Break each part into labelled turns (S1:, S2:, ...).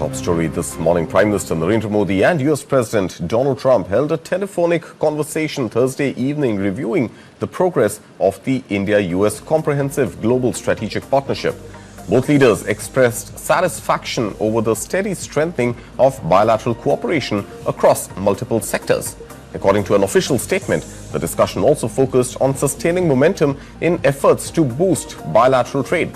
S1: Top story this morning. Prime Minister Narendra Modi and U.S. President Donald Trump held a telephonic conversation Thursday evening reviewing the progress of the India-U.S. Comprehensive Global Strategic Partnership. Both leaders expressed satisfaction over the steady strengthening of bilateral cooperation across multiple sectors. According to an official statement, the discussion also focused on sustaining momentum in efforts to boost bilateral trade.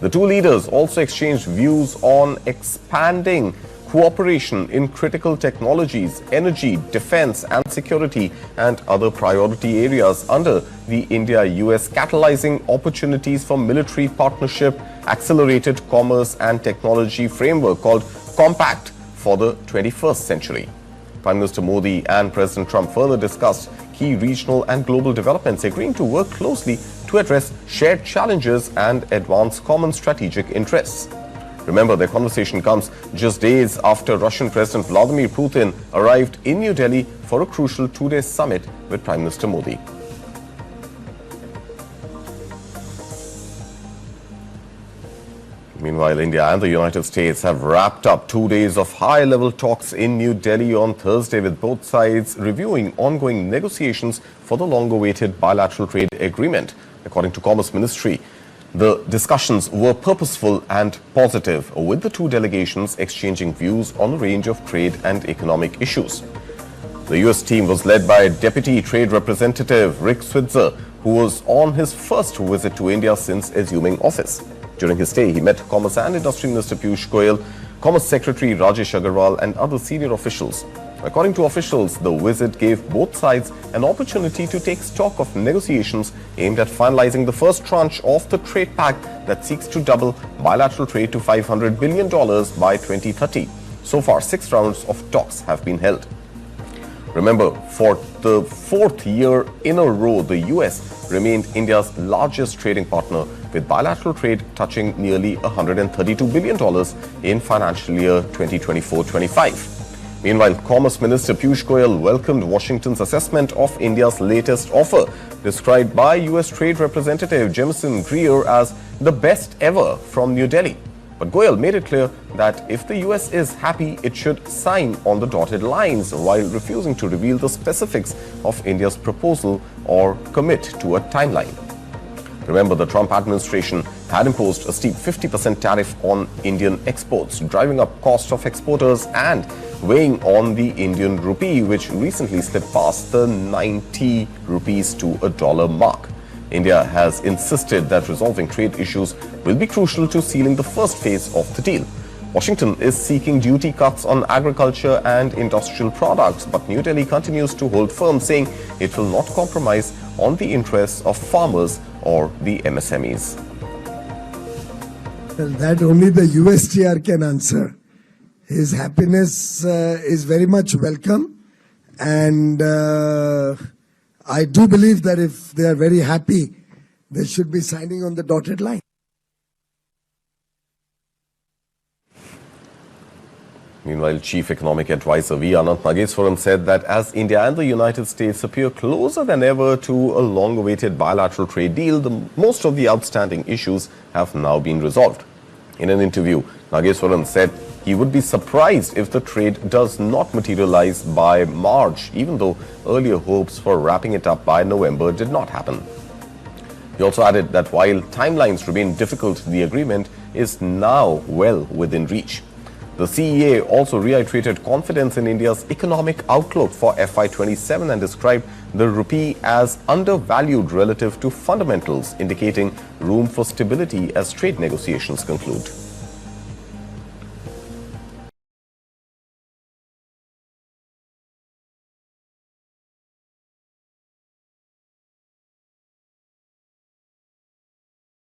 S1: The two leaders also exchanged views on expanding cooperation in critical technologies, energy, defense and security and other priority areas under the India-US Catalyzing Opportunities for Military Partnership, Accelerated Commerce and Technology Framework called Compact for the 21st Century. Prime Minister Modi and President Trump further discussed key regional and global developments, agreeing to work closely to address shared challenges and advance common strategic interests. Remember, their conversation comes just days after Russian President Vladimir Putin arrived in New Delhi for a crucial two-day summit with Prime Minister Modi. Meanwhile, India and the United States have wrapped up 2 days of high-level talks in New Delhi on Thursday, with both sides reviewing ongoing negotiations for the long-awaited bilateral trade agreement. According to Commerce Ministry, the discussions were purposeful and positive, with the two delegations exchanging views on a range of trade and economic issues. The U.S. team was led by Deputy Trade Representative Rick Switzer, who was on his first visit to India since assuming office. During his stay, he met Commerce and Industry Minister Piyush Goyal, Commerce Secretary Rajesh Agarwal and other senior officials. According to officials, the visit gave both sides an opportunity to take stock of negotiations aimed at finalizing the first tranche of the trade pact that seeks to double bilateral trade to $500 billion by 2030. So far, 6 rounds of talks have been held. Remember, for the 4th year in a row, the U.S. remained India's largest trading partner, with bilateral trade touching nearly $132 billion in financial year 2024-25. Meanwhile, Commerce Minister Piyush Goyal welcomed Washington's assessment of India's latest offer, described by U.S. Trade Representative Jamieson Greer as the best ever from New Delhi. But Goyal made it clear that if the U.S. is happy, it should sign on the dotted lines, while refusing to reveal the specifics of India's proposal or commit to a timeline. Remember, the Trump administration had imposed a steep 50% tariff on Indian exports, driving up cost of exporters and weighing on the Indian rupee, which recently slipped past the 90 rupees to a dollar mark. India has insisted that resolving trade issues will be crucial to sealing the first phase of the deal. Washington is seeking duty cuts on agriculture and industrial products, but New Delhi continues to hold firm, saying it will not compromise on the interests of farmers or the MSMEs.
S2: Well, that only the USTR can answer. His happiness is very much welcome, and I do believe that if they are very happy, they should be signing on the dotted line.
S1: Meanwhile, Chief Economic Advisor V. Anantha Nageswaran said that as India and the United States appear closer than ever to a long-awaited bilateral trade deal, most of the outstanding issues have now been resolved. In an interview, Nageswaran said he would be surprised if the trade does not materialize by March, even though earlier hopes for wrapping it up by November did not happen. He also added that while timelines remain difficult, the agreement is now well within reach. The CEA also reiterated confidence in India's economic outlook for FY27 and described the rupee as undervalued relative to fundamentals, indicating room for stability as trade negotiations conclude.